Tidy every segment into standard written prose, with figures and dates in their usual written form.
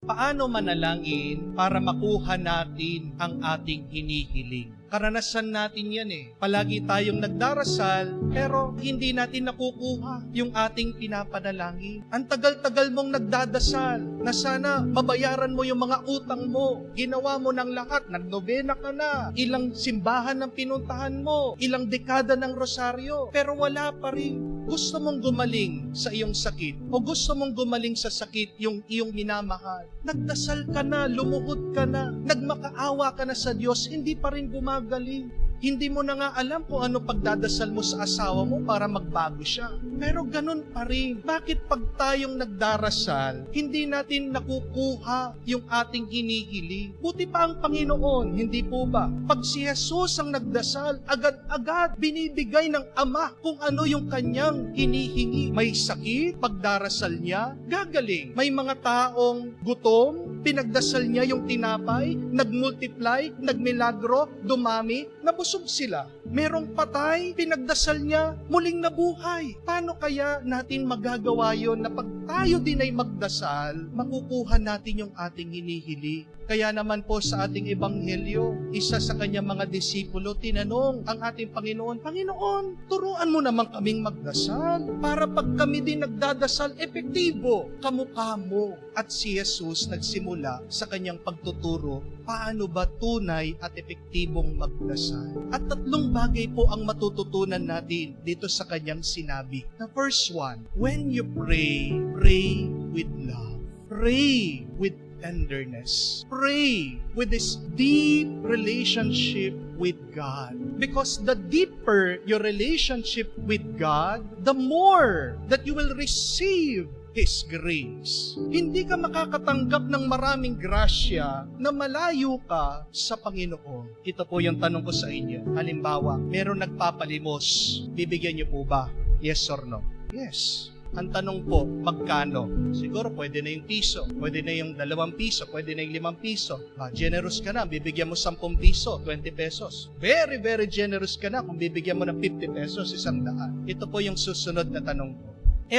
Paano manalangin para makuha natin ang ating hinihiling? Karanasan natin yan Palagi tayong nagdarasal, pero hindi natin nakukuha yung ating pinapanalangin. Ang tagal-tagal mong nagdadasal na sana mabayaran mo yung mga utang mo. Ginawa mo ng lahat, nagnobena ka na. Ilang simbahan ang pinuntahan mo, ilang dekada ng rosaryo, pero wala pa rin. Gusto mong gumaling sa iyong sakit o gusto mong gumaling sa sakit yung iyong minamahal. Nagdasal ka na, lumuhod ka na, nagmakaawa ka na sa Diyos, hindi pa rin gumagaling. Hindi mo na nga alam kung ano pagdadasal mo sa asawa mo para magbago siya. Pero ganun pa rin. Bakit pag tayong nagdarasal, hindi natin nakukuha yung ating hinihiling? Buti pa ang Panginoon, hindi po ba? Pag si Jesus ang nagdasal, agad-agad binibigay ng Ama kung ano yung kanyang hinihingi. May sakit, pagdarasal niya, gagaling. May mga taong gutom, pinagdasal niya yung tinapay, nagmultiply, nagmilagro, dumami, nabusog sila. Merong patay, pinagdasal niya, muling nabuhay. Paano kaya natin magagawa yon na pag tayo din ay magdasal, makukuha natin yung ating hinihili? Kaya naman po sa ating ebanghelyo, isa sa kanyang mga disipulo, tinanong ang ating Panginoon, Panginoon, turuan mo naman kaming magdasal para pag kami din nagdadasal, epektibo kamukha mo. At si Jesus nagsimula sa kanyang pagtuturo, paano ba tunay at epektibong magdasal? At tatlong bagay po ang matututunan natin dito sa kanyang sinabi. The first one, when you pray, pray with love. Pray with tenderness. Pray with this deep relationship with God. Because the deeper your relationship with God, the more that you will receive His grace. Hindi ka makakatanggap ng maraming grasya na malayo ka sa Panginoon. Ito po yung tanong ko sa inyo. Halimbawa, meron nagpapalimos. Bibigyan niyo po ba? Yes or no? Yes. Ang tanong po, magkano? Siguro pwede na yung piso, pwede na yung 2 piso, pwede na yung 5 piso. Generous ka na, bibigyan mo 10 piso, 20 pesos. Very, very generous ka na kung bibigyan mo ng 50 pesos, 100. Ito po yung susunod na tanong ko.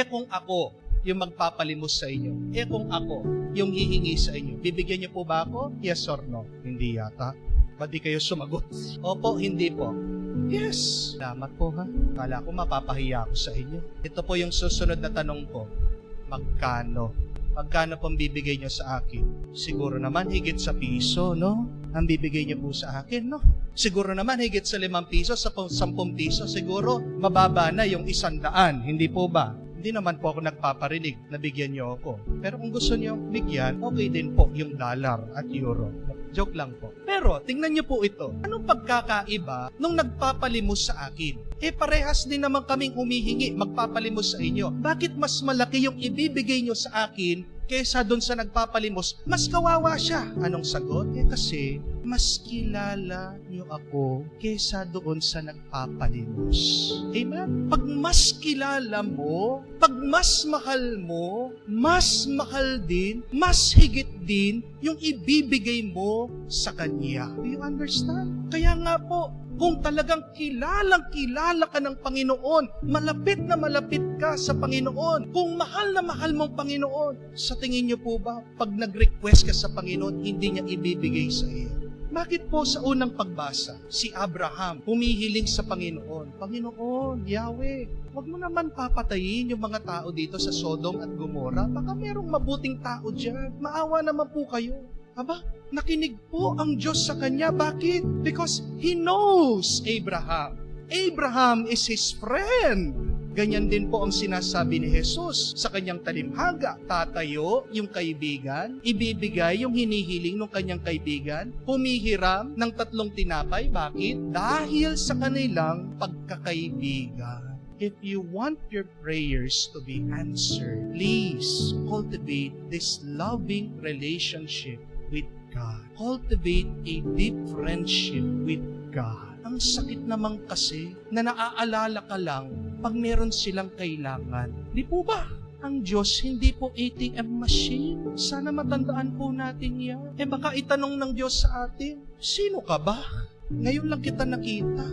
Kung ako yung magpapalimos sa inyo, kung ako yung hihingi sa inyo, bibigyan niyo po ba ako? Yes or no? Hindi yata. Ba't di kayo sumagot? Opo, hindi po. Yes. Salamat po ha. Kala ko mapapahiya ako sa inyo. Ito po yung susunod na tanong ko. Magkano? Magkano pong bibigay niyo sa akin? Siguro naman higit sa piso, no? Ang bibigay niyo po sa akin, no? Siguro naman higit sa 5 piso, sa 10 piso, siguro mababa na yung 100. Hindi po ba? Hindi naman po ako nagpaparinig na bigyan niyo ako. Pero kung gusto niyo bigyan, okay din po yung dollar at euro. Joke lang po. Pero, tingnan niyo po ito. Anong pagkakaiba nung nagpapalimos sa akin? Parehas din naman kaming humihingi, magpapalimos sa inyo. Bakit mas malaki yung ibibigay niyo sa akin kaysa doon sa nagpapalimos? Mas kawawa siya. Anong sagot? Kasi, mas kilala niyo ako kaysa doon sa nagpapalimos. Amen? Pag mas kilala mo, pag mas mahal din, mas higit din yung ibibigay mo sa Kanya. Do you understand? Kaya nga po, kung talagang kilala ka ng Panginoon, malapit na malapit ka sa Panginoon, kung mahal na mahal mong Panginoon, sa tingin niyo po ba, pag nag-request ka sa Panginoon, hindi niya ibibigay sa iyo? Bakit po sa unang pagbasa, si Abraham humihiling sa Panginoon, Panginoon, Yahweh, huwag mo naman papatayin yung mga tao dito sa Sodom at Gomora. Baka merong mabuting tao dyan. Maawa naman po kayo. Aba, nakinig po ang Diyos sa kanya. Bakit? Because He knows Abraham. Abraham is His friend. Ganyan din po ang sinasabi ni Jesus sa kanyang talimhaga. Tatayo yung kaibigan, ibibigay yung hinihiling ng kanyang kaibigan, humihiram ng 3 tinapay. Bakit? Dahil sa kanilang pagkakaibigan. If you want your prayers to be answered, please cultivate this loving relationship with God. Cultivate a deep friendship with God. Ang sakit naman kasi na naaalala ka lang pag meron silang kailangan. Di po ba? Ang Diyos hindi po ATM machine. Sana matandaan po natin yan. Baka itanong ng Diyos sa atin, sino ka ba? Ngayon lang kita nakita.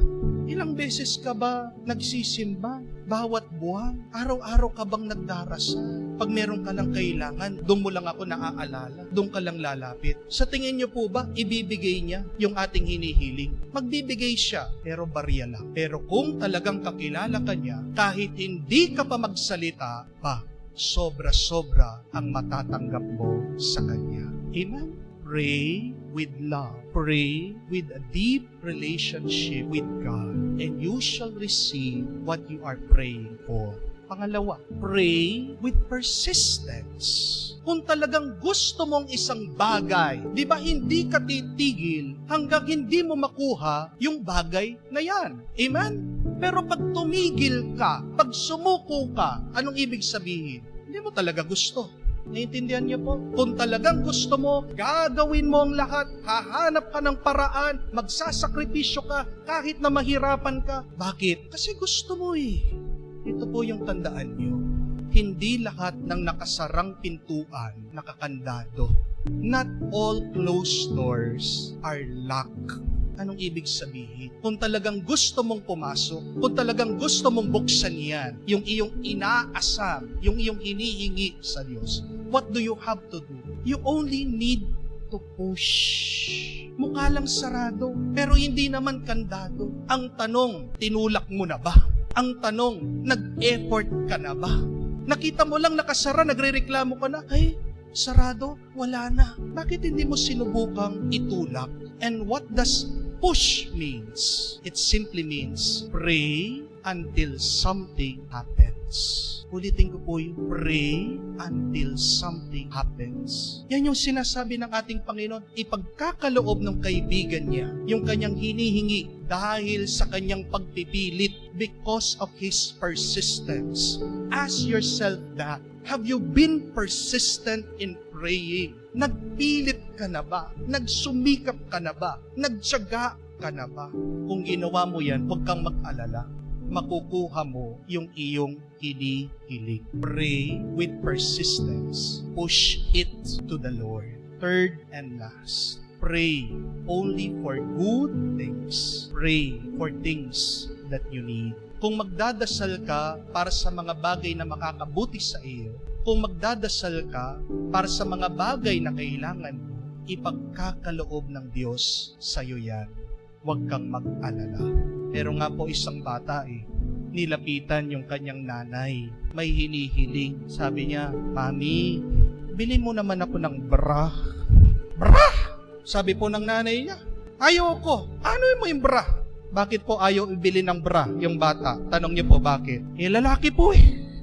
Ilang beses ka ba nagsisimba? Bawat buwan? Araw-araw ka bang nagdarasal? Pag meron ka lang kailangan, doon mo lang ako naaalala. Doon ka lang lalapit. Sa tingin niyo po ba, ibibigay niya yung ating hinihiling? Magbibigay siya, pero barya lang. Pero kung talagang kakilala ka niya, kahit hindi ka pa magsalita, sobra-sobra ang matatanggap mo sa kanya. Amen? Pray with love. Pray with a deep relationship with God, and you shall receive what you are praying for. Pangalawa, pray with persistence. Kung talagang gusto mong isang bagay, di ba hindi ka titigil hanggang hindi mo makuha yung bagay na yan? Amen? Pero pag tumigil ka, pag sumuko ka, anong ibig sabihin? Hindi mo talaga gusto. Naiintindihan niyo po? Kung talagang gusto mo, gagawin mo ang lahat, hahanap ka ng paraan, magsasakripisyo ka, kahit na mahirapan ka. Bakit? Kasi gusto mo eh. Ito po yung tandaan niyo. Hindi lahat ng nakasarang pintuan nakakandado. Not all closed doors are locked. Anong ibig sabihin? Kung talagang gusto mong pumasok, kung talagang gusto mong buksan yan, yung iyong inaasam, yung iyong hinihingi sa Diyos, what do you have to do? You only need to push. Mukha lang sarado, pero hindi naman kandado. Ang tanong, tinulak mo na ba? Ang tanong, nag-effort ka na ba? Nakita mo lang nakasara, nagrereklamo ka na, ay, sarado, wala na. Bakit hindi mo sinubukang itulak? And what does push means? It simply means pray until something happens. Ulitin ko po yung pray until something happens. Yan yung sinasabi ng ating Panginoon, ipagkakaloob ng kaibigan niya, yung kanyang hinihingi dahil sa kanyang pagpipilit because of his persistence. Ask yourself that. Have you been persistent in praying? Nagpilit ka na ba? Nagsumikap ka na ba? Nagtiyaga ka na ba? Kung ginawa mo yan, huwag kang mag-alala. Makukuha mo yung iyong hinihiling. Pray with persistence. Push it to the Lord. Third and last, pray only for good things. Pray for things that you need. Kung magdadasal ka para sa mga bagay na makakabuti sa iyo, kung magdadasal ka para sa mga bagay na kailangan mo, ipagkakaloob ng Diyos sa iyo yan. Huwag kang mag-alala. Pero nga po isang bata nilapitan yung kanyang nanay. May hinihiling. Sabi niya, Mami, bili mo naman ako ng bra. Bra! Sabi po ng nanay niya, ayoko. Ano mo yung bra? Bakit po ayaw ibili ng bra yung bata? Tanong niyo po bakit? Lalaki po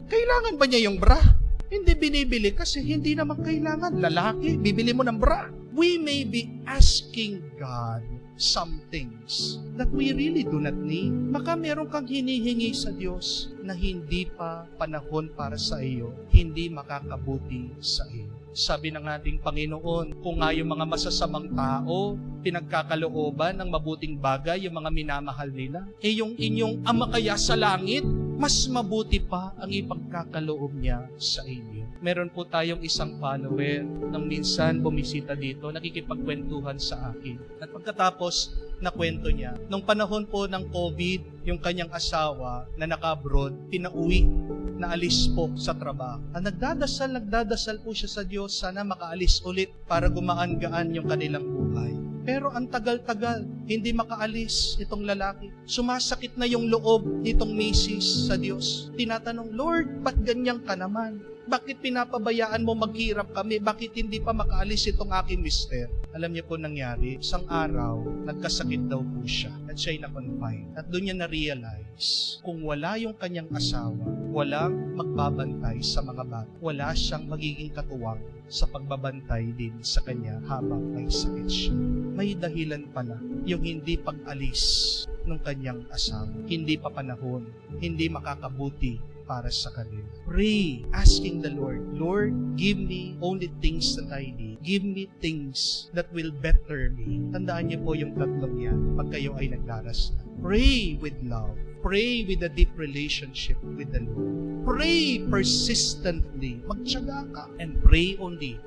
Kailangan ba niya yung bra? Hindi binibili kasi hindi naman kailangan. Lalaki, bibili mo ng bra. We may be asking God some things that we really do not need. Baka meron kang hinihingi sa Diyos na hindi pa panahon para sa iyo, hindi makakabuti sa iyo. Sabi ng ating Panginoon, kung nga yung mga masasamang tao, pinagkakalooban ng mabuting bagay, yung mga minamahal nila, yung inyong Ama kaya sa langit, mas mabuti pa ang ipagkakaloob niya sa inyo. Meron po tayong isang follower nang minsan bumisita dito, nakikipagkwentuhan sa akin. At pagkatapos na kwento niya, nung panahon po ng COVID, yung kanyang asawa na naka-abroad, pinauwi, naalis po sa trabaho. Nagdadasal po siya sa Diyos, sana makaalis ulit para gumaan-gaan yung kanilang buhay. Pero ang tagal-tagal, hindi makaalis itong lalaki. Sumasakit na yung loob nitong misis sa Diyos. Tinatanong, Lord, ba't ganyan ka naman? Bakit pinapabayaan mo maghirap kami? Bakit hindi pa makaalis itong aking mister? Alam niyo po nangyari, isang araw, nagkasakit daw po siya at siya'y na-confine. At doon niya na-realize, kung wala yung kanyang asawa, walang magbabantay sa mga bata. Wala siyang magiging katuwang sa pagbabantay din sa kanya habang may sakit siya. May dahilan pala yung hindi pag-alis ng kanyang asawa. Hindi pa panahon, hindi makakabuti para sa kanila. Pray, asking the Lord, Lord, give me only things that I need. Give me things that will better me. Tandaan niyo po yung tatlong yan pag kayo ay nagdarasal. Pray with love. Pray with a deep relationship with the Lord. Pray persistently. Magtiyaga ka. And pray only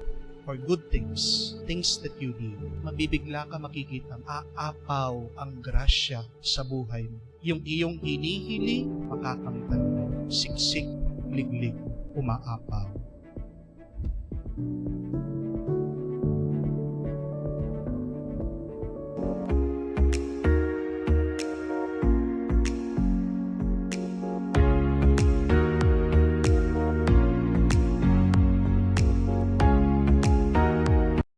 for good things, things that you need, mabibigla ka makikita, aapaw ang grasya sa buhay mo. Yung iyong hinihiling, makakamtan mo. Siksik, liglig, umaapaw.